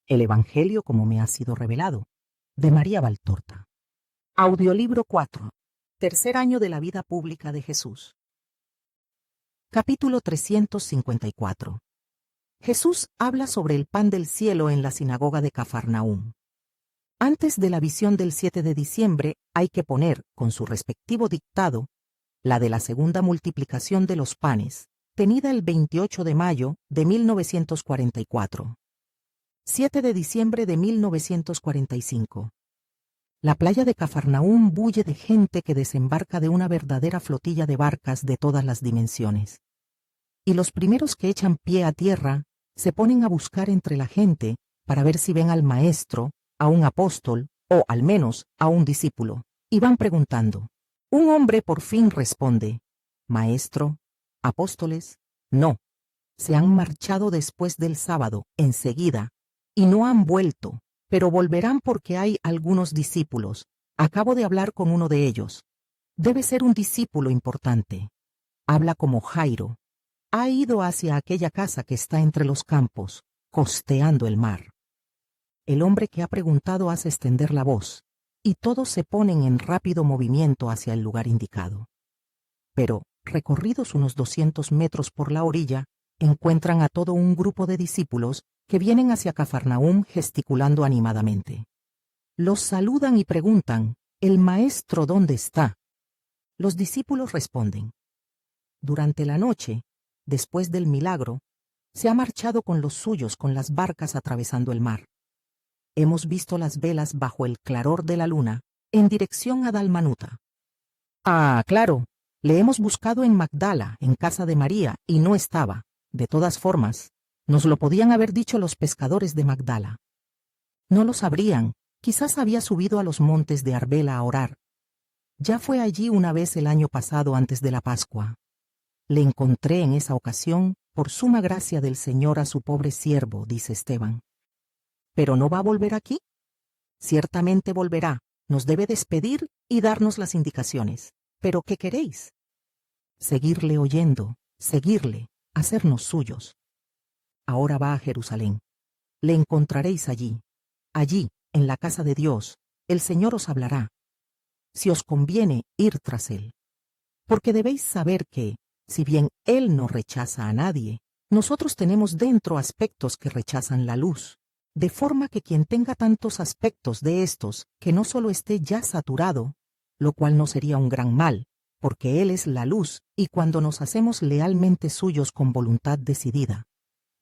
El Evangelio como me ha sido revelado, de María Valtorta. Audiolibro 4. Tercer año de la vida pública de Jesús. Capítulo 354. Jesús habla sobre el pan del cielo en la sinagoga de Cafarnaúm. Antes de la visión del 7 de diciembre hay que poner, con su respectivo dictado, la de la segunda multiplicación de los panes, tenida el 28 de mayo de 1944. 7 de diciembre de 1945. La playa de Cafarnaúm bulle de gente que desembarca de una verdadera flotilla de barcas de todas las dimensiones. Y los primeros que echan pie a tierra se ponen a buscar entre la gente para ver si ven al maestro, a un apóstol o, al menos, a un discípulo, y van preguntando. Un hombre por fin responde: «Maestro, apóstoles, no. Se han marchado después del sábado, enseguida, y no han vuelto, pero volverán porque hay algunos discípulos. Acabo de hablar con uno de ellos. Debe ser un discípulo importante. Habla como Jairo. Ha ido hacia aquella casa que está entre los campos, costeando el mar». El hombre que ha preguntado hace extender la voz, y todos se ponen en rápido movimiento hacia el lugar indicado. Pero, recorridos unos 200 metros por la orilla, encuentran a todo un grupo de discípulos que vienen hacia Cafarnaúm gesticulando animadamente. Los saludan y preguntan: «¿El maestro dónde está?». Los discípulos responden: «Durante la noche, después del milagro, se ha marchado con los suyos con las barcas atravesando el mar. Hemos visto las velas bajo el claror de la luna, en dirección a Dalmanuta». «Ah, claro, le hemos buscado en Magdala, en casa de María, y no estaba. De todas formas, nos lo podían haber dicho los pescadores de Magdala». «No lo sabrían, quizás había subido a los montes de Arbela a orar. Ya fue allí una vez el año pasado antes de la Pascua. Le encontré en esa ocasión, por suma gracia del Señor, a su pobre siervo», dice Esteban. «¿Pero no va a volver aquí?». «Ciertamente volverá, nos debe despedir y darnos las indicaciones. ¿Pero qué queréis?». «Seguirle oyendo, seguirle, hacernos suyos. Ahora va a Jerusalén. Le encontraréis allí. Allí, en la casa de Dios, el Señor os hablará. Si os conviene, ir tras él. Porque debéis saber que, si bien él no rechaza a nadie, nosotros tenemos dentro aspectos que rechazan la luz, de forma que quien tenga tantos aspectos de estos, que no solo esté ya saturado, lo cual no sería un gran mal, porque él es la luz, y cuando nos hacemos lealmente suyos con voluntad decidida,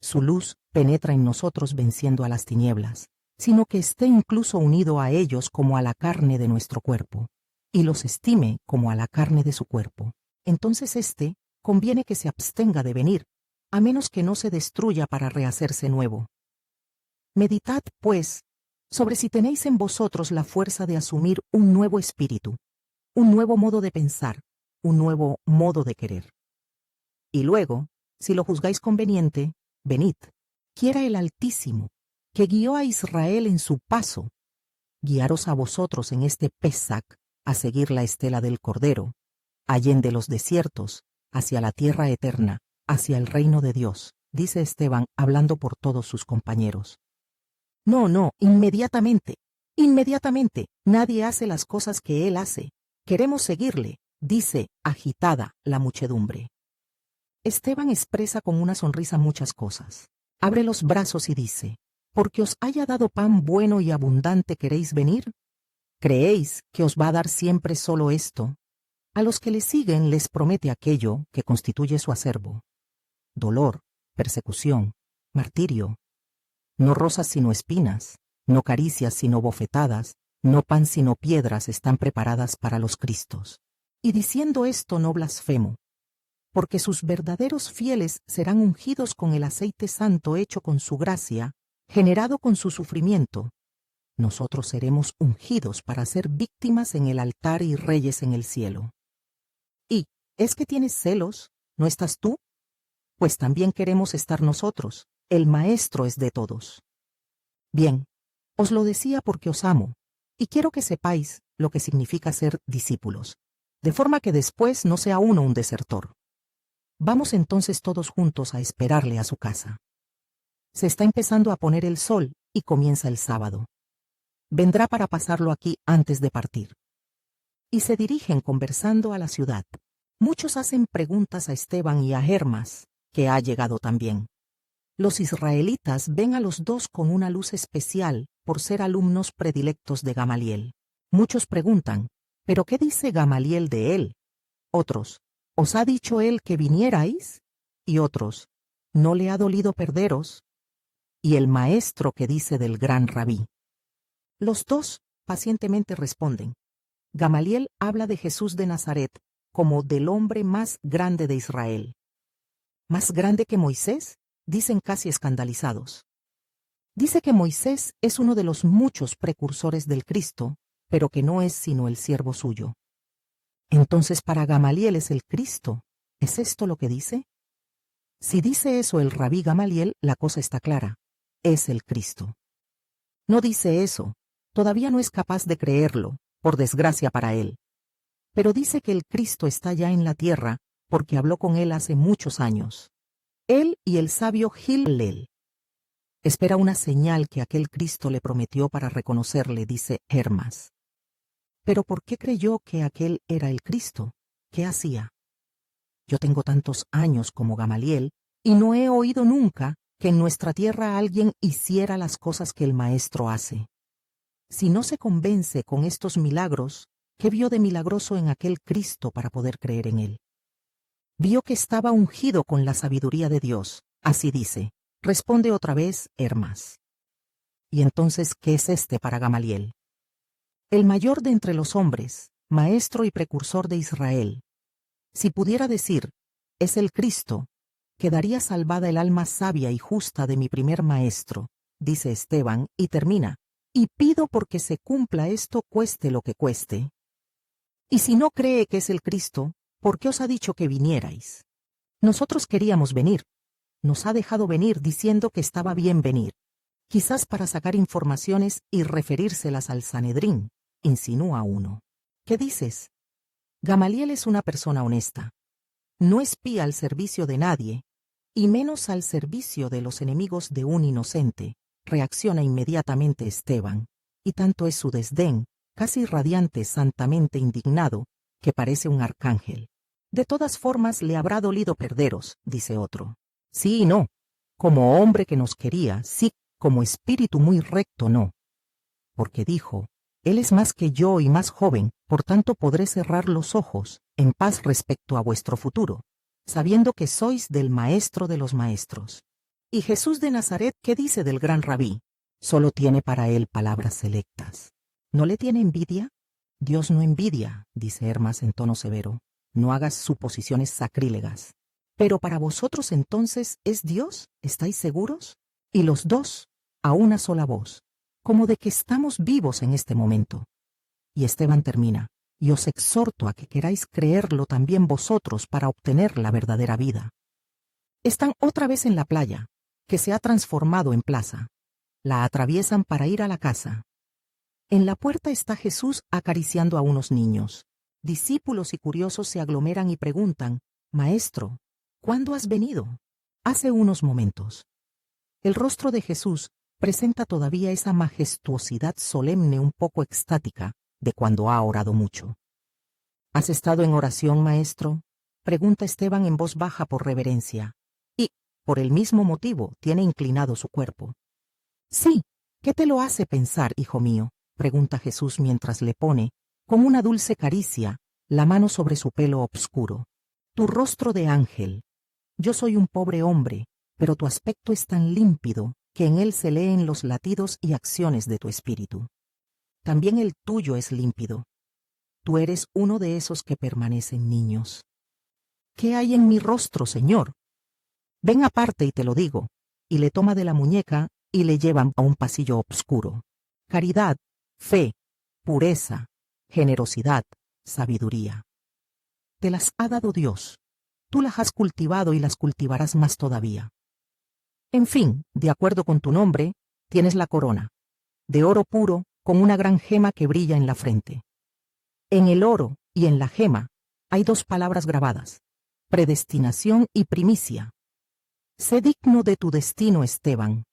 su luz penetra en nosotros venciendo a las tinieblas, sino que esté incluso unido a ellos como a la carne de nuestro cuerpo, y los estime como a la carne de su cuerpo. Entonces conviene que se abstenga de venir, a menos que no se destruya para rehacerse nuevo. Meditad, pues, sobre si tenéis en vosotros la fuerza de asumir un nuevo espíritu, un nuevo modo de pensar, un nuevo modo de querer. Y luego, si lo juzgáis conveniente, venid. Quiera el Altísimo, que guió a Israel en su paso, guiaros a vosotros en este Pesac a seguir la estela del Cordero, allende los desiertos, hacia la tierra eterna, hacia el reino de Dios», dice Esteban hablando por todos sus compañeros. «No, inmediatamente, inmediatamente, nadie hace las cosas que él hace. Queremos seguirle», dice, agitada, la muchedumbre. Esteban expresa con una sonrisa muchas cosas. Abre los brazos y dice: «Porque os haya dado pan bueno y abundante, ¿queréis venir? ¿Creéis que os va a dar siempre solo esto? A los que le siguen les promete aquello que constituye su acervo: dolor, persecución, martirio. No rosas sino espinas, no caricias sino bofetadas, no pan sino piedras están preparadas para los Cristos. Y diciendo esto no blasfemo, porque sus verdaderos fieles serán ungidos con el aceite santo hecho con su gracia, generado con su sufrimiento. Nosotros seremos ungidos para ser víctimas en el altar y reyes en el cielo». «¿Y es que tienes celos? ¿No estás tú? Pues también queremos estar nosotros. El Maestro es de todos». «Bien, os lo decía porque os amo, y quiero que sepáis lo que significa ser discípulos, de forma que después no sea uno un desertor. Vamos entonces todos juntos a esperarle a su casa. Se está empezando a poner el sol, y comienza el sábado. Vendrá para pasarlo aquí antes de partir. Y se dirigen conversando a la ciudad. Muchos hacen preguntas a Esteban y a Hermas, que ha llegado también. Los israelitas ven a los dos con una luz especial por ser alumnos predilectos de Gamaliel. Muchos preguntan, ¿pero qué dice Gamaliel de él? Otros, ¿os ha dicho él que vinierais? Y otros, ¿no le ha dolido perderos? Y el maestro que dice del gran rabí. Los dos pacientemente responden. Gamaliel habla de Jesús de Nazaret como del hombre más grande de Israel. ¿Más grande que Moisés? Dicen casi escandalizados. Dice que Moisés es uno de los muchos precursores del Cristo, pero que no es sino el siervo suyo. Entonces para Gamaliel es el Cristo. ¿Es esto lo que dice? Si dice eso el rabí Gamaliel, la cosa está clara. Es el Cristo. No dice eso. Todavía no es capaz de creerlo, por desgracia para él. Pero dice que el Cristo está ya en la tierra, porque habló con él hace muchos años. Él y el sabio Hillel. Espera una señal que aquel Cristo le prometió para reconocerle, dice Hermas. ¿Pero por qué creyó que aquel era el Cristo? ¿Qué hacía? Yo tengo tantos años como Gamaliel, y no he oído nunca que en nuestra tierra alguien hiciera las cosas que el Maestro hace. Si no se convence con estos milagros, ¿qué vio de milagroso en aquel Cristo para poder creer en él? Vio que estaba ungido con la sabiduría de Dios, así dice. Responde otra vez Hermas. ¿Y entonces qué es este para Gamaliel? El mayor de entre los hombres, maestro y precursor de Israel. Si pudiera decir, es el Cristo, quedaría salvada el alma sabia y justa de mi primer maestro, dice Esteban, y termina. Y pido porque se cumpla esto cueste lo que cueste. Y si no cree que es el Cristo, ¿por qué os ha dicho que vinierais? Nosotros queríamos venir. Nos ha dejado venir diciendo que estaba bien venir. Quizás para sacar informaciones y referírselas al Sanedrín, insinúa uno. ¿Qué dices? Gamaliel es una persona honesta. No espía al servicio de nadie, y menos al servicio de los enemigos de un inocente, reacciona inmediatamente Esteban, y tanto es su desdén, casi radiante, santamente indignado, que parece un arcángel. De todas formas le habrá dolido perderos, dice otro. Sí y no. Como hombre que nos quería, sí, como espíritu muy recto, no. Porque dijo, él es más que yo y más joven, por tanto podré cerrar los ojos, en paz respecto a vuestro futuro, sabiendo que sois del maestro de los maestros. Y Jesús de Nazaret, ¿qué dice del gran rabí? Solo tiene para él palabras selectas. ¿No le tiene envidia? Dios no envidia, dice Hermas en tono severo. No hagas suposiciones sacrílegas. Pero para vosotros entonces, ¿es Dios? ¿Estáis seguros? Y los dos, a una sola voz, como de que estamos vivos en este momento. Y Esteban termina, y os exhorto a que queráis creerlo también vosotros para obtener la verdadera vida. Están otra vez en la playa, que se ha transformado en plaza. La atraviesan para ir a la casa. En la puerta está Jesús acariciando a unos niños. Discípulos y curiosos se aglomeran y preguntan, Maestro, ¿cuándo has venido? Hace unos momentos. El rostro de Jesús presenta todavía esa majestuosidad solemne un poco extática de cuando ha orado mucho. ¿Has estado en oración, maestro? Pregunta Esteban en voz baja por reverencia. Y, por el mismo motivo, tiene inclinado su cuerpo. Sí, ¿qué te lo hace pensar, hijo mío? Pregunta Jesús mientras le pone, con una dulce caricia, la mano sobre su pelo obscuro. Tu rostro de ángel. Yo soy un pobre hombre, pero tu aspecto es tan límpido que en él se leen los latidos y acciones de tu espíritu. También el tuyo es límpido. Tú eres uno de esos que permanecen niños. ¿Qué hay en mi rostro, Señor? Ven aparte y te lo digo. Y le toma de la muñeca y le llevan a un pasillo obscuro. Caridad, fe, pureza, generosidad, sabiduría. Te las ha dado Dios. Tú las has cultivado y las cultivarás más todavía. En fin, de acuerdo con tu nombre, tienes la corona, de oro puro, con una gran gema que brilla en la frente. En el oro y en la gema hay dos palabras grabadas, predestinación y primicia. Sé digno de tu destino, Esteban.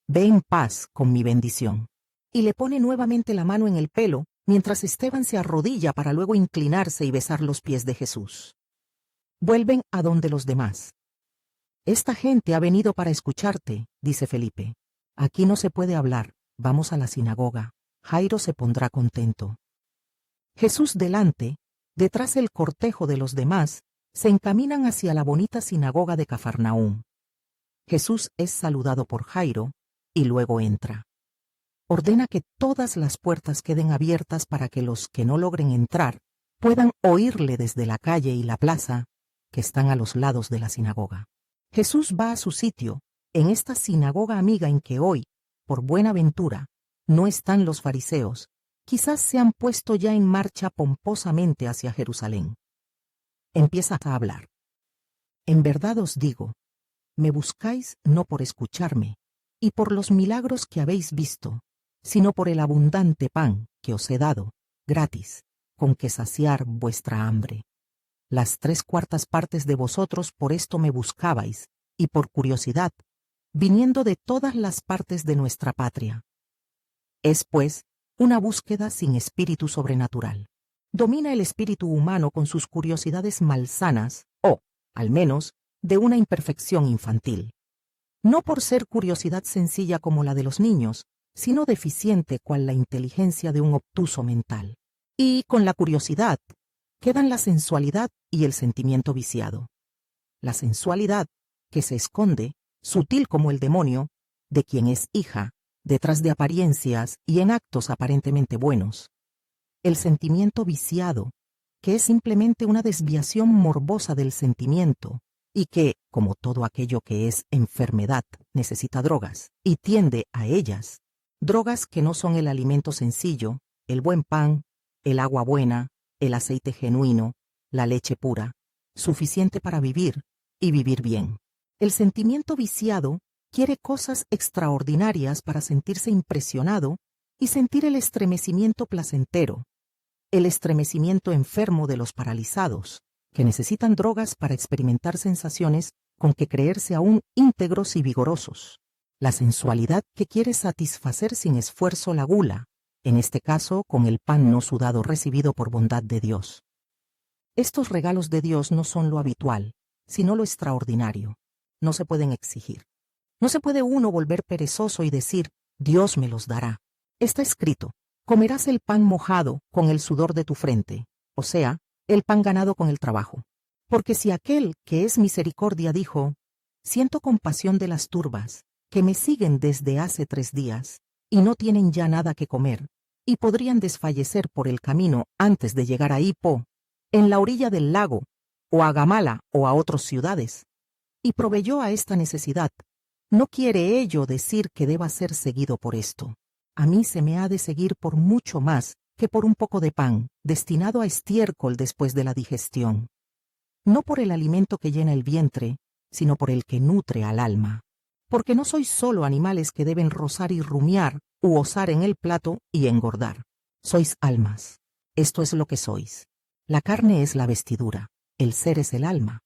Ve en paz con mi bendición. Y le pone nuevamente la mano en el pelo, mientras Esteban se arrodilla para luego inclinarse y besar los pies de Jesús. Vuelven a donde los demás. Esta gente ha venido para escucharte, dice Felipe. Aquí no se puede hablar, vamos a la sinagoga. Jairo se pondrá contento. Jesús delante, detrás el cortejo de los demás, se encaminan hacia la bonita sinagoga de Cafarnaúm. Jesús es saludado por Jairo y luego entra. Ordena que todas las puertas queden abiertas para que los que no logren entrar puedan oírle desde la calle y la plaza, que están a los lados de la sinagoga. Jesús va a su sitio, en esta sinagoga amiga en que hoy, por buena ventura, no están los fariseos, quizás se han puesto ya en marcha pomposamente hacia Jerusalén. Empieza a hablar. En verdad os digo, me buscáis no por escucharme, y por los milagros que habéis visto, sino por el abundante pan que os he dado, gratis, con que saciar vuestra hambre. Las 3/4 partes de vosotros por esto me buscabais, y por curiosidad, viniendo de todas las partes de nuestra patria. Es, pues, una búsqueda sin espíritu sobrenatural. Domina el espíritu humano con sus curiosidades malsanas, o, al menos, de una imperfección infantil. No por ser curiosidad sencilla como la de los niños, sino deficiente cual la inteligencia de un obtuso mental. Y con la curiosidad quedan la sensualidad y el sentimiento viciado. La sensualidad, que se esconde, sutil como el demonio, de quien es hija, detrás de apariencias y en actos aparentemente buenos. El sentimiento viciado, que es simplemente una desviación morbosa del sentimiento, y que, como todo aquello que es enfermedad, necesita drogas, y tiende a ellas. Drogas que no son el alimento sencillo, el buen pan, el agua buena, el aceite genuino, la leche pura, suficiente para vivir, y vivir bien. El sentimiento viciado quiere cosas extraordinarias para sentirse impresionado y sentir el estremecimiento placentero, el estremecimiento enfermo de los paralizados, que necesitan drogas para experimentar sensaciones con que creerse aún íntegros y vigorosos. La sensualidad que quiere satisfacer sin esfuerzo la gula, en este caso con el pan no sudado recibido por bondad de Dios. Estos regalos de Dios no son lo habitual, sino lo extraordinario. No se pueden exigir. No se puede uno volver perezoso y decir, Dios me los dará. Está escrito, comerás el pan mojado con el sudor de tu frente, o sea, el pan ganado con el trabajo. Porque si aquel que es misericordia dijo, siento compasión de las turbas, que me siguen desde hace 3 días, y no tienen ya nada que comer, y podrían desfallecer por el camino antes de llegar a Hippo, en la orilla del lago, o a Gamala o a otras ciudades, y proveyó a esta necesidad, no quiere ello decir que deba ser seguido por esto. A mí se me ha de seguir por mucho más que por un poco de pan, destinado a estiércol después de la digestión. No por el alimento que llena el vientre, sino por el que nutre al alma. Porque no sois solo animales que deben rozar y rumiar, u osar en el plato y engordar. Sois almas. Esto es lo que sois. La carne es la vestidura, el ser es el alma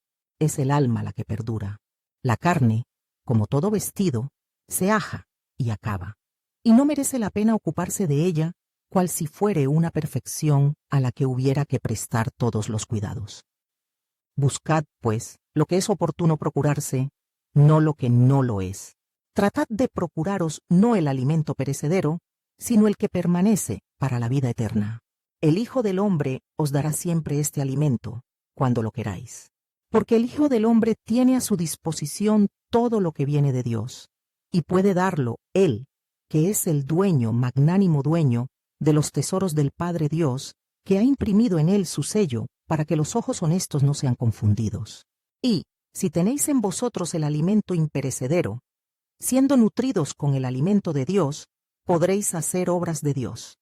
la que perdura. La carne, como todo vestido, se aja y acaba, y no merece la pena ocuparse de ella, cual si fuere una perfección a la que hubiera que prestar todos los cuidados. Buscad, pues, lo que es oportuno procurarse, no lo que no lo es. Tratad de procuraros no el alimento perecedero, sino el que permanece para la vida eterna. El Hijo del Hombre os dará siempre este alimento, cuando lo queráis. Porque el Hijo del Hombre tiene a su disposición todo lo que viene de Dios, y puede darlo Él, que es el dueño, magnánimo dueño, de los tesoros del Padre Dios, que ha imprimido en Él su sello, para que los ojos honestos no sean confundidos. Y, si tenéis en vosotros el alimento imperecedero, siendo nutridos con el alimento de Dios, podréis hacer obras de Dios.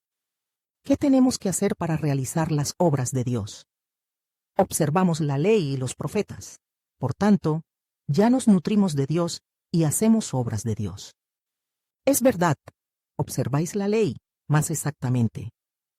¿Qué tenemos que hacer para realizar las obras de Dios? Observamos la ley y los profetas. Por tanto, ya nos nutrimos de Dios y hacemos obras de Dios. Es verdad, observáis la ley, más exactamente.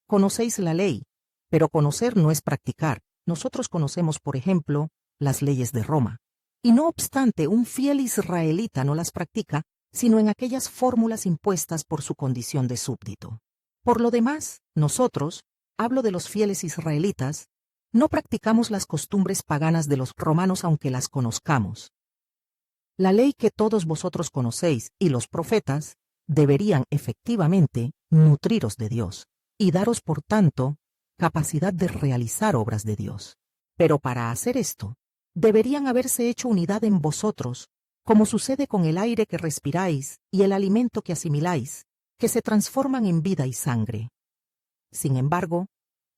Conocéis la ley, pero conocer no es practicar. Nosotros conocemos, por ejemplo, las leyes de Roma. Y no obstante, un fiel israelita no las practica, sino en aquellas fórmulas impuestas por su condición de súbdito. Por lo demás, nosotros, hablo de los fieles israelitas, no practicamos las costumbres paganas de los romanos aunque las conozcamos. La ley que todos vosotros conocéis y los profetas deberían efectivamente nutriros de Dios y daros por tanto capacidad de realizar obras de Dios. Pero para hacer esto, deberían haberse hecho unidad en vosotros, como sucede con el aire que respiráis y el alimento que asimiláis, que se transforman en vida y sangre. Sin embargo,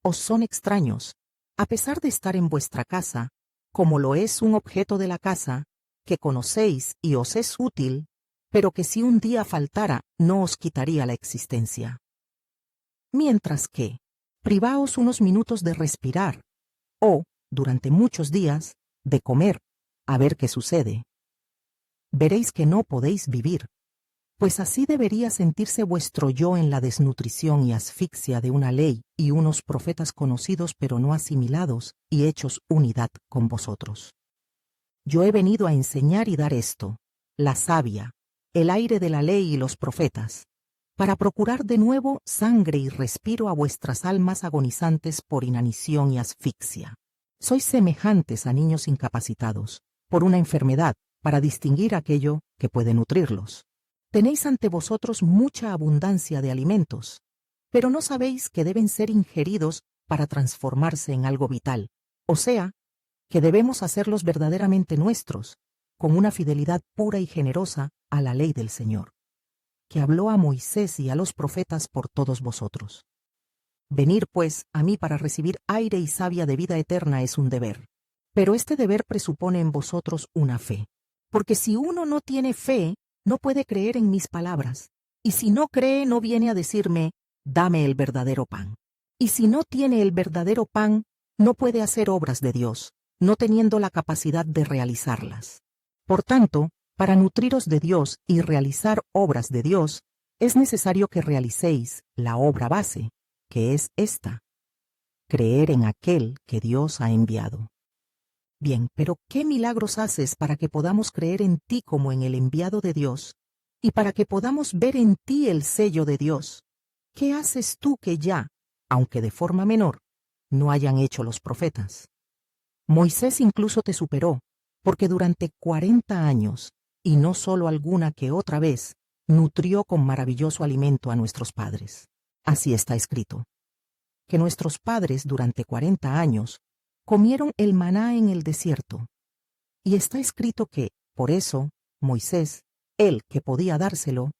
os son extraños, a pesar de estar en vuestra casa, como lo es un objeto de la casa, que conocéis y os es útil, pero que si un día faltara no os quitaría la existencia. Mientras que, privaos unos minutos de respirar, o, durante muchos días, de comer, a ver qué sucede. Veréis que no podéis vivir, pues así debería sentirse vuestro yo en la desnutrición y asfixia de una ley y unos profetas conocidos pero no asimilados y hechos unidad con vosotros. Yo he venido a enseñar y dar esto, la savia, el aire de la ley y los profetas, para procurar de nuevo sangre y respiro a vuestras almas agonizantes por inanición y asfixia. Sois semejantes a niños incapacitados, por una enfermedad, para distinguir aquello que puede nutrirlos. Tenéis ante vosotros mucha abundancia de alimentos, pero no sabéis que deben ser ingeridos para transformarse en algo vital, o sea, que debemos hacerlos verdaderamente nuestros, con una fidelidad pura y generosa a la ley del Señor, que habló a Moisés y a los profetas por todos vosotros. Venir, pues, a mí para recibir aire y savia de vida eterna es un deber, pero este deber presupone en vosotros una fe, porque si uno no tiene fe, no puede creer en mis palabras, y si no cree no viene a decirme, dame el verdadero pan. Y si no tiene el verdadero pan, no puede hacer obras de Dios, no teniendo la capacidad de realizarlas. Por tanto, para nutriros de Dios y realizar obras de Dios, es necesario que realicéis la obra base, que es esta: creer en aquel que Dios ha enviado. Bien, pero ¿qué milagros haces para que podamos creer en ti como en el enviado de Dios, y para que podamos ver en ti el sello de Dios? ¿Qué haces tú que ya, aunque de forma menor, no hayan hecho los profetas? Moisés incluso te superó, porque durante 40 años, y no solo alguna que otra vez, nutrió con maravilloso alimento a nuestros padres. Así está escrito, que nuestros padres durante 40 años comieron el maná en el desierto. Y está escrito que, por eso, Moisés, él que podía dárselo,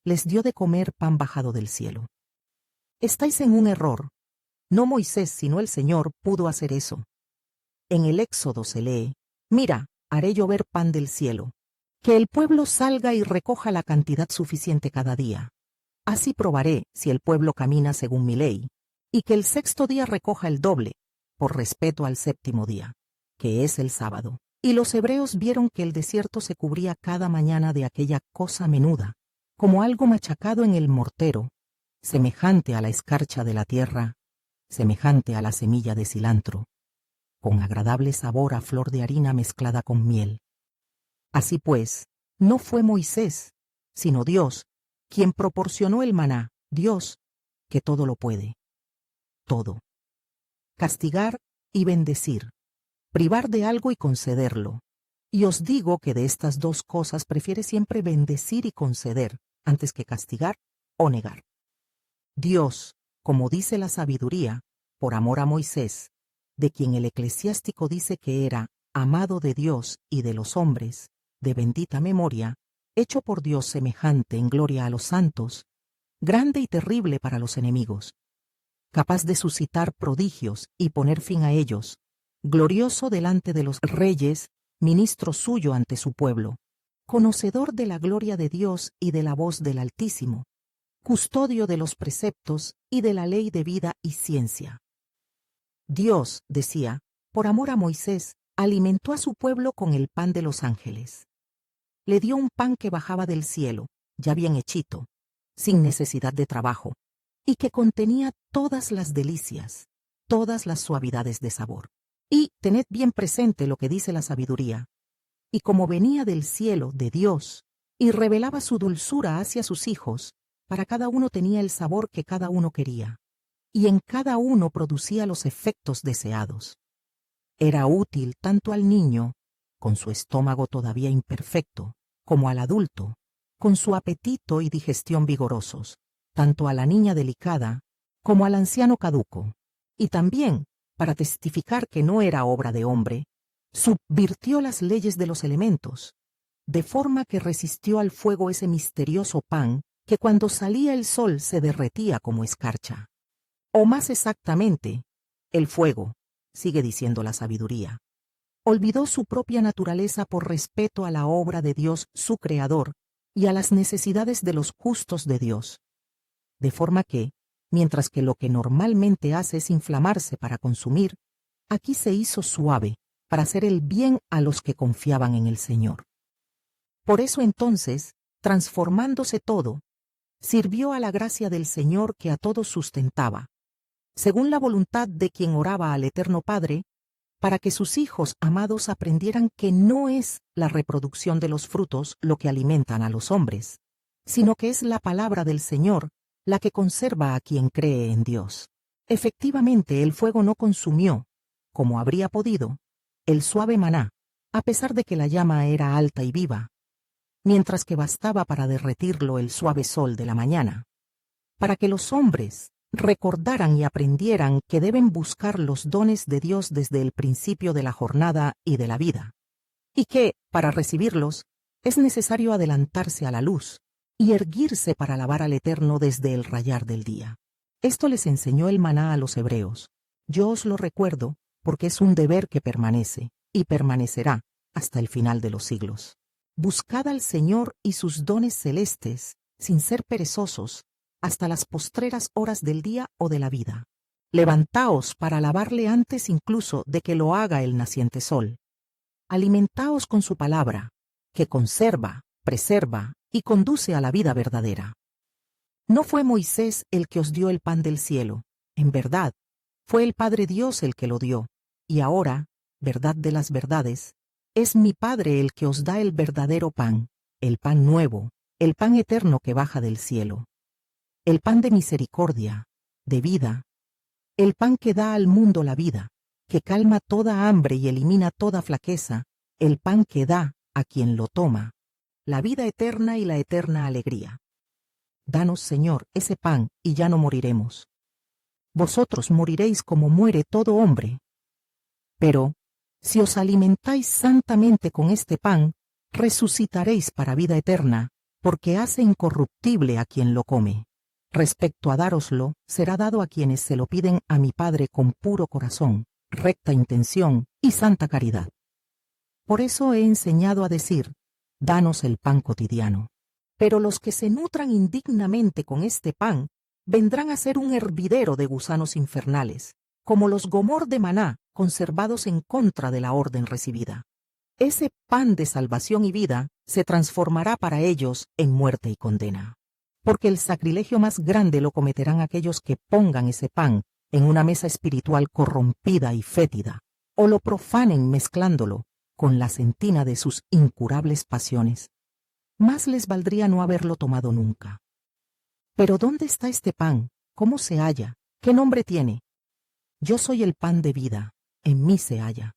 les dio de comer pan bajado del cielo. Estáis en un error. No Moisés, sino el Señor pudo hacer eso. En el Éxodo se lee, mira, haré llover pan del cielo, que el pueblo salga y recoja la cantidad suficiente cada día. Así probaré si el pueblo camina según mi ley, y que el sexto día recoja el doble, por respeto al séptimo día, que es el sábado. Y los hebreos vieron que el desierto se cubría cada mañana de aquella cosa menuda, como algo machacado en el mortero, semejante a la escarcha de la tierra, semejante a la semilla de cilantro, con agradable sabor a flor de harina mezclada con miel. Así pues, no fue Moisés, sino Dios, quien proporcionó el maná, Dios, que todo lo puede. Todo. Castigar y bendecir, privar de algo y concederlo. Y os digo que de estas dos cosas prefiere siempre bendecir y conceder, antes que castigar o negar. Dios, como dice la sabiduría, por amor a Moisés, de quien el eclesiástico dice que era amado de Dios y de los hombres, de bendita memoria, hecho por Dios semejante en gloria a los santos, grande y terrible para los enemigos, capaz de suscitar prodigios y poner fin a ellos, glorioso delante de los reyes, ministro suyo ante su pueblo, conocedor de la gloria de Dios y de la voz del Altísimo, custodio de los preceptos y de la ley de vida y ciencia. Dios, decía, por amor a Moisés, alimentó a su pueblo con el pan de los ángeles. Le dio un pan que bajaba del cielo, ya bien hechito, sin necesidad de trabajo, y que contenía todas las delicias, todas las suavidades de sabor. Y tened bien presente lo que dice la sabiduría. Y como venía del cielo de Dios, y revelaba su dulzura hacia sus hijos. Para cada uno tenía el sabor que cada uno quería, y en cada uno producía los efectos deseados. Era útil tanto al niño, con su estómago todavía imperfecto, como al adulto, con su apetito y digestión vigorosos, tanto a la niña delicada como al anciano caduco. Y también, para testificar que no era obra de hombre, subvirtió las leyes de los elementos, de forma que resistió al fuego ese misterioso pan que cuando salía el sol se derretía como escarcha. O más exactamente, el fuego, sigue diciendo la sabiduría, olvidó su propia naturaleza por respeto a la obra de Dios su Creador y a las necesidades de los justos de Dios. De forma que, mientras que lo que normalmente hace es inflamarse para consumir, aquí se hizo suave para hacer el bien a los que confiaban en el Señor. Por eso entonces, transformándose todo, sirvió a la gracia del Señor que a todos sustentaba, según la voluntad de quien oraba al Eterno Padre, para que sus hijos amados aprendieran que no es la reproducción de los frutos lo que alimentan a los hombres, sino que es la palabra del Señor la que conserva a quien cree en Dios. Efectivamente, el fuego no consumió, como habría podido, el suave maná, a pesar de que la llama era alta y viva, mientras que bastaba para derretirlo el suave sol de la mañana, para que los hombres recordaran y aprendieran que deben buscar los dones de Dios desde el principio de la jornada y de la vida, y que, para recibirlos, es necesario adelantarse a la luz y erguirse para alabar al Eterno desde el rayar del día. Esto les enseñó el maná a los hebreos. Yo os lo recuerdo, porque es un deber que permanece, y permanecerá, hasta el final de los siglos. Buscad al Señor y sus dones celestes, sin ser perezosos, hasta las postreras horas del día o de la vida. Levantaos para alabarle antes incluso de que lo haga el naciente sol. Alimentaos con su palabra, que conserva, preserva y conduce a la vida verdadera. No fue Moisés el que os dio el pan del cielo, en verdad, fue el Padre Dios el que lo dio, y ahora, verdad de las verdades, es mi Padre el que os da el verdadero pan, el pan nuevo, el pan eterno que baja del cielo. El pan de misericordia, de vida, el pan que da al mundo la vida, que calma toda hambre y elimina toda flaqueza, el pan que da, a quien lo toma, la vida eterna y la eterna alegría. Danos, Señor, ese pan, y ya no moriremos. Vosotros moriréis como muere todo hombre. Pero, si os alimentáis santamente con este pan, resucitaréis para vida eterna, porque hace incorruptible a quien lo come. Respecto a dároslo, será dado a quienes se lo piden a mi Padre con puro corazón, recta intención y santa caridad. Por eso he enseñado a decir, danos el pan cotidiano. Pero los que se nutran indignamente con este pan, vendrán a ser un hervidero de gusanos infernales, como los gomor de maná, conservados en contra de la orden recibida. Ese pan de salvación y vida se transformará para ellos en muerte y condena. Porque el sacrilegio más grande lo cometerán aquellos que pongan ese pan en una mesa espiritual corrompida y fétida, o lo profanen mezclándolo con la sentina de sus incurables pasiones. Más les valdría no haberlo tomado nunca. Pero ¿dónde está este pan? ¿Cómo se halla? ¿Qué nombre tiene? Yo soy el pan de vida, en mí se halla.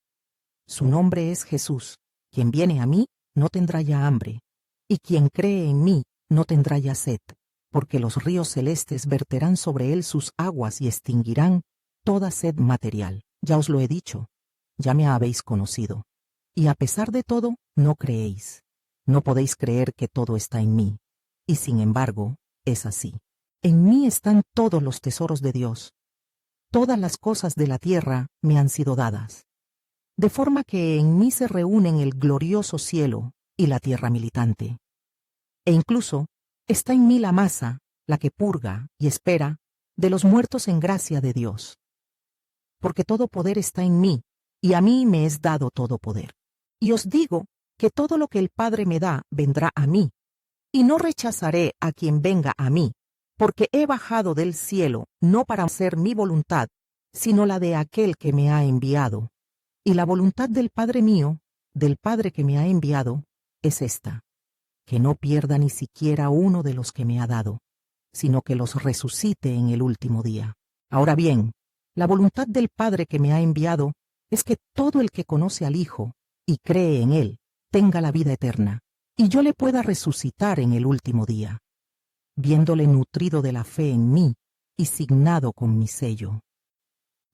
Su nombre es Jesús. Quien viene a mí no tendrá ya hambre, y quien cree en mí no tendrá ya sed, porque los ríos celestes verterán sobre él sus aguas y extinguirán toda sed material. Ya os lo he dicho, ya me habéis conocido. Y a pesar de todo, no creéis. No podéis creer que todo está en mí. Y sin embargo, es así. En mí están todos los tesoros de Dios. Todas las cosas de la tierra me han sido dadas. De forma que en mí se reúnen el glorioso cielo y la tierra militante. E incluso está en mí la masa, la que purga y espera, de los muertos en gracia de Dios. Porque todo poder está en mí, y a mí me es dado todo poder. Y os digo que todo lo que el Padre me da vendrá a mí, y no rechazaré a quien venga a mí, porque he bajado del cielo no para hacer mi voluntad, sino la de aquel que me ha enviado. Y la voluntad del Padre mío, del Padre que me ha enviado, es esta: que no pierda ni siquiera uno de los que me ha dado, sino que los resucite en el último día. Ahora bien, la voluntad del Padre que me ha enviado es que todo el que conoce al Hijo y cree en Él tenga la vida eterna, y yo le pueda resucitar en el último día, viéndole nutrido de la fe en mí y signado con mi sello.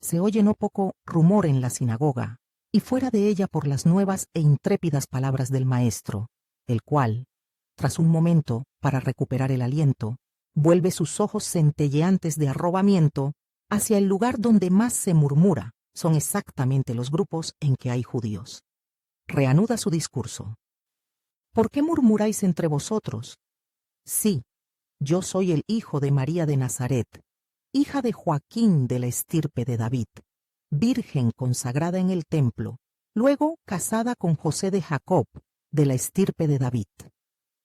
Se oye no poco rumor en la sinagoga, y fuera de ella por las nuevas e intrépidas palabras del Maestro, el cual, tras un momento para recuperar el aliento, vuelve sus ojos centelleantes de arrobamiento hacia el lugar donde más se murmura. Son exactamente los grupos en que hay judíos. Reanuda su discurso. ¿Por qué murmuráis entre vosotros? Sí, yo soy el hijo de María de Nazaret, hija de Joaquín de la estirpe de David, virgen consagrada en el templo, luego casada con José de Jacob, de la estirpe de David.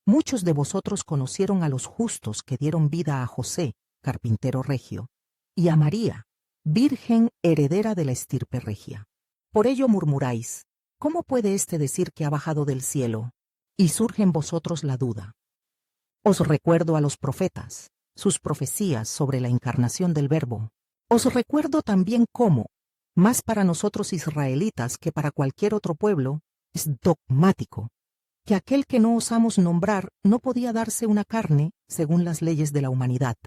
Muchos de vosotros conocieron a los justos que dieron vida a José, carpintero regio, y a María, virgen heredera de la estirpe regia. Por ello murmuráis, ¿cómo puede éste decir que ha bajado del cielo? Y surge en vosotros la duda. Os recuerdo a los profetas, sus profecías sobre la encarnación del Verbo. Os recuerdo también cómo, más para nosotros israelitas que para cualquier otro pueblo, es dogmático, que aquel que no osamos nombrar no podía darse una carne según las leyes de la humanidad,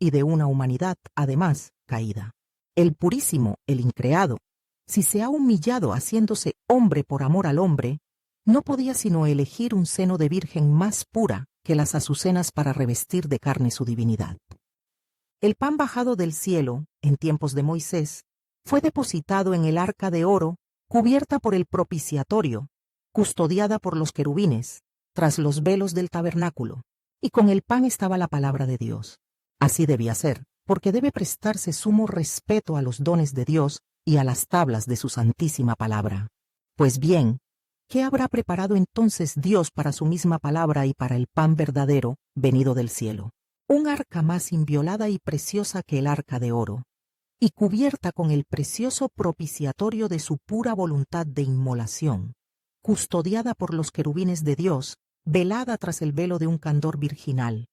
y de una humanidad, además, caída. El purísimo, el increado, si se ha humillado haciéndose hombre por amor al hombre, no podía sino elegir un seno de virgen más pura que las azucenas para revestir de carne su divinidad. El pan bajado del cielo, en tiempos de Moisés, fue depositado en el arca de oro, cubierta por el propiciatorio, custodiada por los querubines, tras los velos del tabernáculo, y con el pan estaba la palabra de Dios. Así debía ser, porque debe prestarse sumo respeto a los dones de Dios y a las tablas de su santísima palabra. Pues bien, ¿qué habrá preparado entonces Dios para su misma palabra y para el pan verdadero, venido del cielo? Un arca más inviolada y preciosa que el arca de oro, y cubierta con el precioso propiciatorio de su pura voluntad de inmolación, custodiada por los querubines de Dios, velada tras el velo de un candor virginal,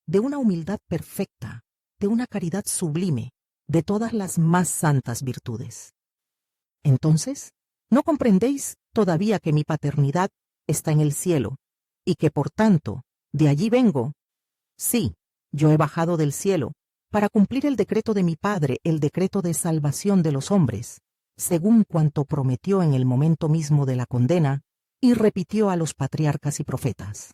de una humildad perfecta, de una caridad sublime, de todas las más santas virtudes. Entonces, ¿no comprendéis todavía que mi paternidad está en el cielo, y que por tanto, de allí vengo? Sí, yo he bajado del cielo, para cumplir el decreto de mi Padre, el decreto de salvación de los hombres, según cuanto prometió en el momento mismo de la condena, y repitió a los patriarcas y profetas.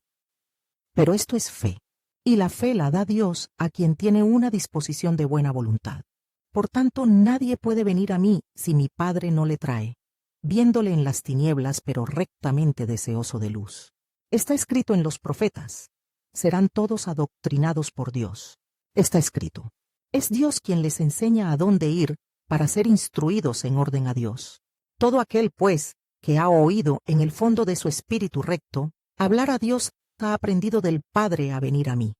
Pero esto es fe, y la fe la da Dios a quien tiene una disposición de buena voluntad. Por tanto, nadie puede venir a mí si mi Padre no le trae, viéndole en las tinieblas pero rectamente deseoso de luz. Está escrito en los profetas, serán todos adoctrinados por Dios. Está escrito, es Dios quien les enseña a dónde ir para ser instruidos en orden a Dios. Todo aquel, pues, que ha oído en el fondo de su espíritu recto, hablar a Dios, ha aprendido del Padre a venir a mí.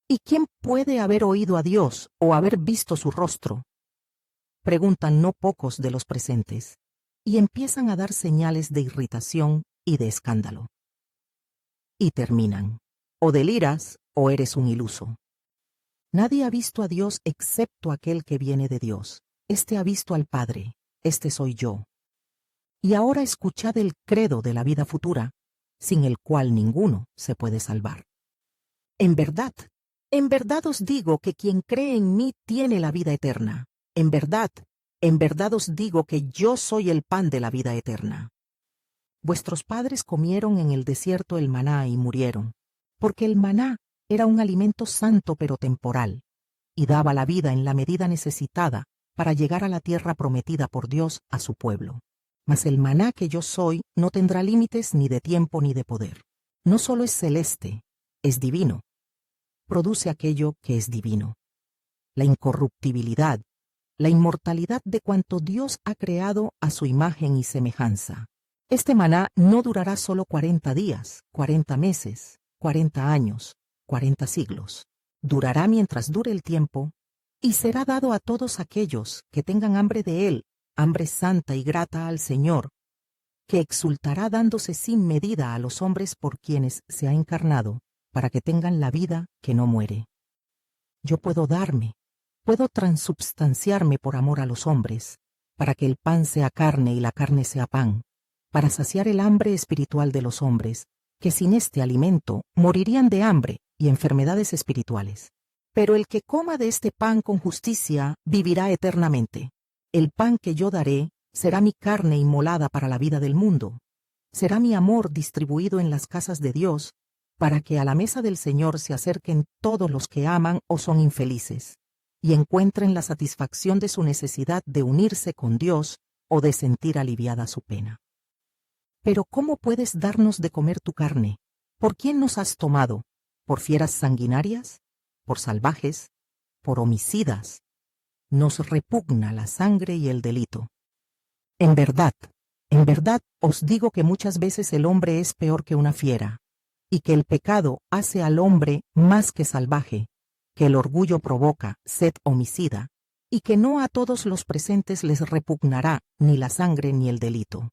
¿Y quién puede haber oído a Dios o haber visto su rostro? Preguntan no pocos de los presentes, y empiezan a dar señales de irritación y de escándalo. Y terminan, o deliras o eres un iluso. Nadie ha visto a Dios excepto aquel que viene de Dios. Este ha visto al Padre, este soy yo. Y ahora escuchad el credo de la vida futura, sin el cual ninguno se puede salvar. En verdad os digo que quien cree en mí tiene la vida eterna. En verdad os digo que yo soy el pan de la vida eterna. Vuestros padres comieron en el desierto el maná y murieron, porque el maná era un alimento santo pero temporal, y daba la vida en la medida necesitada para llegar a la tierra prometida por Dios a su pueblo. Mas el maná que yo soy no tendrá límites ni de tiempo ni de poder. No solo es celeste, es divino. Produce aquello que es divino. La incorruptibilidad, la inmortalidad de cuanto Dios ha creado a su imagen y semejanza. Este maná no durará solo 40 días, 40 meses, 40 años, 40 siglos. Durará mientras dure el tiempo, y será dado a todos aquellos que tengan hambre de él, hambre santa y grata al Señor, que exultará dándose sin medida a los hombres por quienes se ha encarnado, para que tengan la vida que no muere. Yo puedo transubstanciarme por amor a los hombres, para que el pan sea carne y la carne sea pan, para saciar el hambre espiritual de los hombres, que sin este alimento morirían de hambre y enfermedades espirituales. Pero el que coma de este pan con justicia vivirá eternamente. El pan que yo daré será mi carne inmolada para la vida del mundo. Será mi amor distribuido en las casas de Dios, para que a la mesa del Señor se acerquen todos los que aman o son infelices, y encuentren la satisfacción de su necesidad de unirse con Dios o de sentir aliviada su pena. Pero ¿cómo puedes darnos de comer tu carne? ¿Por quién nos has tomado? ¿Por fieras sanguinarias? ¿Por salvajes? ¿Por homicidas? Nos repugna la sangre y el delito. En verdad os digo que muchas veces el hombre es peor que una fiera, y que el pecado hace al hombre más que salvaje, que el orgullo provoca sed homicida, y que no a todos los presentes les repugnará ni la sangre ni el delito.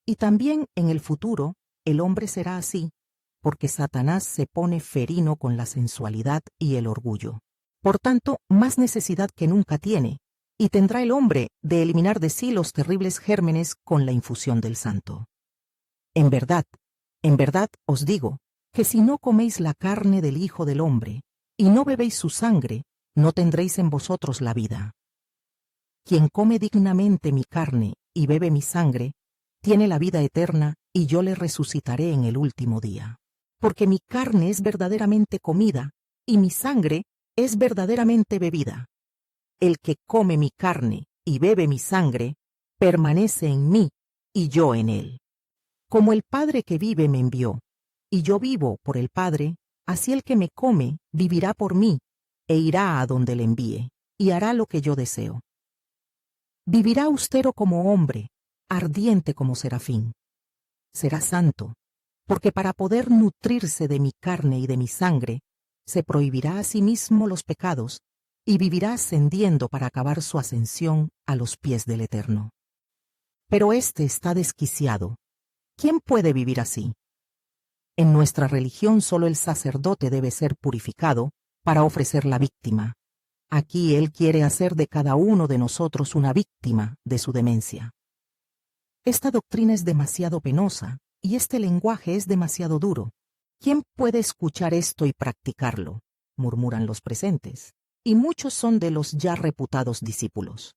Y también en el futuro el hombre será así, porque Satanás se pone ferino con la sensualidad y el orgullo. Por tanto, más necesidad que nunca tiene, y tendrá el hombre de eliminar de sí los terribles gérmenes con la infusión del Santo. En verdad os digo, que si no coméis la carne del Hijo del Hombre, y no bebéis su sangre, no tendréis en vosotros la vida. Quien come dignamente mi carne y bebe mi sangre, tiene la vida eterna, y yo le resucitaré en el último día. Porque mi carne es verdaderamente comida, y mi sangre es verdaderamente bebida. El que come mi carne y bebe mi sangre, permanece en mí, y yo en él. Como el Padre que vive me envió, y yo vivo por el Padre, así el que me come vivirá por mí, e irá a donde le envíe, y hará lo que yo deseo. Vivirá austero como hombre, ardiente como serafín. Será santo, porque para poder nutrirse de mi carne y de mi sangre, se prohibirá a sí mismo los pecados, y vivirá ascendiendo para acabar su ascensión a los pies del Eterno. Pero éste está desquiciado. ¿Quién puede vivir así? En nuestra religión solo el sacerdote debe ser purificado para ofrecer la víctima. Aquí él quiere hacer de cada uno de nosotros una víctima de su demencia. Esta doctrina es demasiado penosa, y este lenguaje es demasiado duro. ¿Quién puede escuchar esto y practicarlo?, murmuran los presentes, y muchos son de los ya reputados discípulos.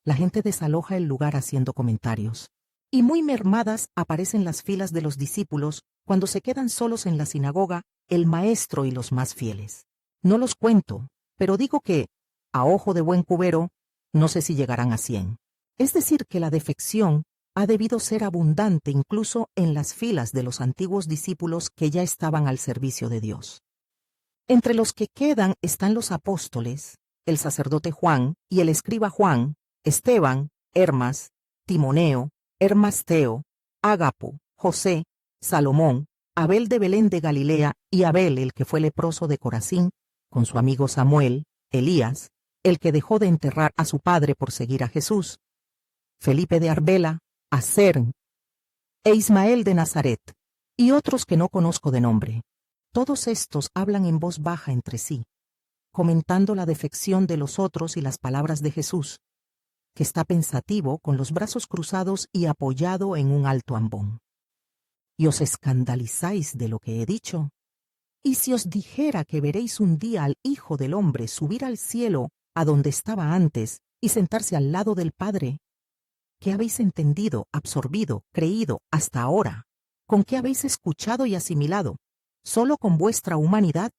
La gente desaloja el lugar haciendo comentarios, y muy mermadas aparecen las filas de los discípulos cuando se quedan solos en la sinagoga el maestro y los más fieles. No los cuento, pero digo que, a ojo de buen cubero, no sé si llegarán a 100. Es decir, que la defección ha debido ser abundante incluso en las filas de los antiguos discípulos que ya estaban al servicio de Dios. Entre los que quedan están los apóstoles, el sacerdote Juan y el escriba Juan, Esteban, Hermas, Timoneo, Hermasteo, Ágapo, José, Salomón, Abel de Belén de Galilea y Abel el que fue leproso de Corazín, con su amigo Samuel, Elías, el que dejó de enterrar a su padre por seguir a Jesús, Felipe de Arbela, Aser e Ismael de Nazaret, y otros que no conozco de nombre. Todos estos hablan en voz baja entre sí, comentando la defección de los otros y las palabras de Jesús, que está pensativo con los brazos cruzados y apoyado en un alto ambón. ¿Y os escandalizáis de lo que he dicho? ¿Y si os dijera que veréis un día al Hijo del Hombre subir al cielo a donde estaba antes y sentarse al lado del Padre? ¿Qué habéis entendido, absorbido, creído hasta ahora? ¿Con qué habéis escuchado y asimilado? ¿Solo con vuestra humanidad?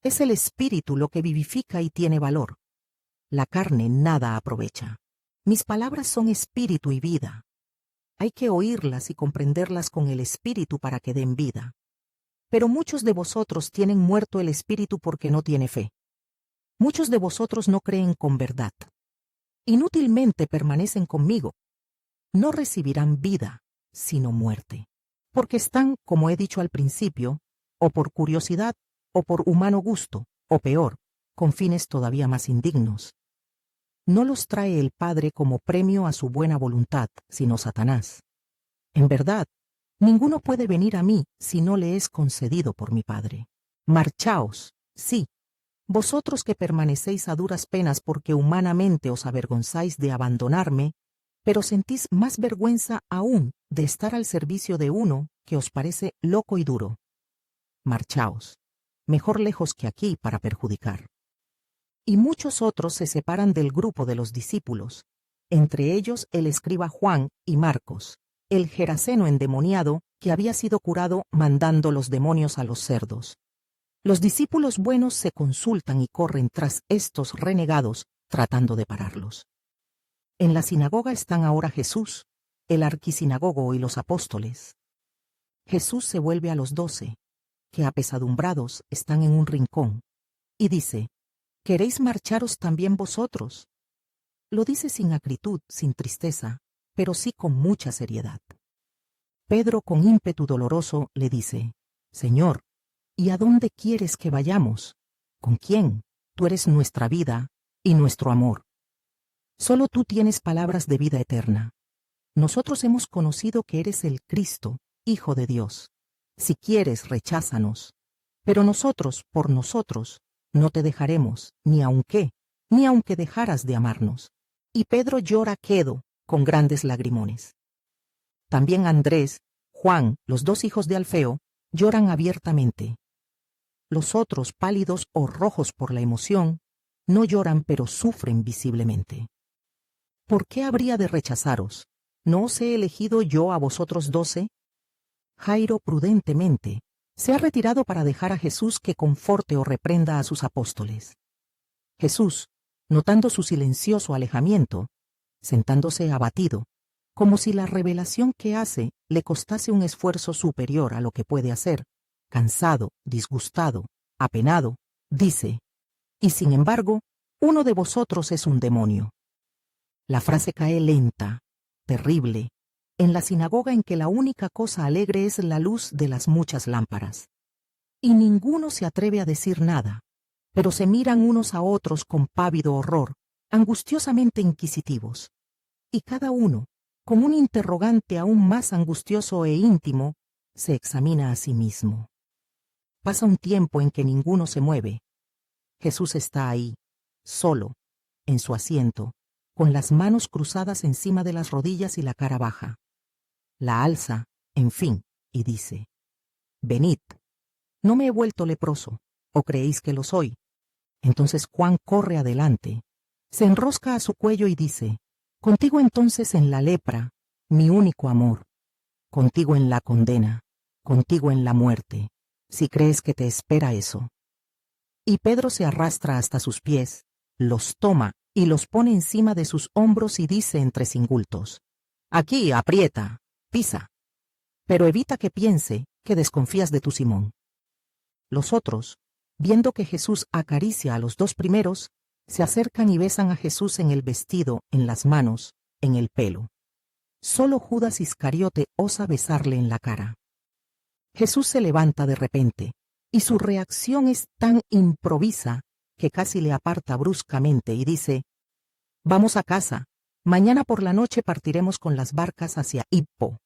Es el Espíritu lo que vivifica y tiene valor. La carne nada aprovecha. Mis palabras son espíritu y vida. Hay que oírlas y comprenderlas con el Espíritu para que den vida. Pero muchos de vosotros tienen muerto el Espíritu porque no tiene fe. Muchos de vosotros no creen con verdad. Inútilmente permanecen conmigo. No recibirán vida, sino muerte. Porque están, como he dicho al principio, o por curiosidad, o por humano gusto, o peor, con fines todavía más indignos. No los trae el Padre como premio a su buena voluntad, sino Satanás. En verdad, ninguno puede venir a mí si no le es concedido por mi Padre. Marchaos, sí, vosotros que permanecéis a duras penas porque humanamente os avergonzáis de abandonarme, pero sentís más vergüenza aún de estar al servicio de uno que os parece loco y duro. Marchaos, mejor lejos que aquí para perjudicar. Y muchos otros se separan del grupo de los discípulos, entre ellos el escriba Juan y Marcos, el geraseno endemoniado que había sido curado mandando los demonios a los cerdos. Los discípulos buenos se consultan y corren tras estos renegados, tratando de pararlos. En la sinagoga están ahora Jesús, el arquisinagogo y los apóstoles. Jesús se vuelve a los 12, que apesadumbrados están en un rincón, y dice: ¿Queréis marcharos también vosotros? Lo dice sin acritud, sin tristeza, pero sí con mucha seriedad. Pedro, con ímpetu doloroso, le dice: Señor, ¿y a dónde quieres que vayamos? ¿Con quién? Tú eres nuestra vida y nuestro amor. Solo tú tienes palabras de vida eterna. Nosotros hemos conocido que eres el Cristo, Hijo de Dios. Si quieres, recházanos. Pero nosotros, por nosotros, no te dejaremos, ni aunque dejaras de amarnos. Y Pedro llora quedo, con grandes lagrimones. También Andrés, Juan, los 2 hijos de Alfeo, lloran abiertamente. Los otros, pálidos o rojos por la emoción, no lloran pero sufren visiblemente. ¿Por qué habría de rechazaros? ¿No os he elegido yo a vosotros 12? Jairo prudentemente se ha retirado para dejar a Jesús que conforte o reprenda a sus apóstoles. Jesús, notando su silencioso alejamiento, sentándose abatido, como si la revelación que hace le costase un esfuerzo superior a lo que puede hacer, cansado, disgustado, apenado, dice: y sin embargo, uno de vosotros es un demonio. La frase cae lenta, terrible, en la sinagoga en que la única cosa alegre es la luz de las muchas lámparas. Y ninguno se atreve a decir nada, pero se miran unos a otros con pávido horror, angustiosamente inquisitivos. Y cada uno, con un interrogante aún más angustioso e íntimo, se examina a sí mismo. Pasa un tiempo en que ninguno se mueve. Jesús está ahí, solo, en su asiento, con las manos cruzadas encima de las rodillas y la cara baja. La alza, en fin, y dice: Venid. ¿No me he vuelto leproso, o creéis que lo soy? Entonces Juan corre adelante, se enrosca a su cuello y dice: Contigo entonces en la lepra, mi único amor. Contigo en la condena, contigo en la muerte, si crees que te espera eso. Y Pedro se arrastra hasta sus pies, los toma y los pone encima de sus hombros y dice entre singultos: Aquí, aprieta, pisa. Pero evita que piense que desconfías de tu Simón. Los otros, viendo que Jesús acaricia a los 2 primeros, se acercan y besan a Jesús en el vestido, en las manos, en el pelo. Solo Judas Iscariote osa besarle en la cara. Jesús se levanta de repente, y su reacción es tan improvisa que casi le aparta bruscamente y dice: Vamos a casa, mañana por la noche partiremos con las barcas hacia Hippo.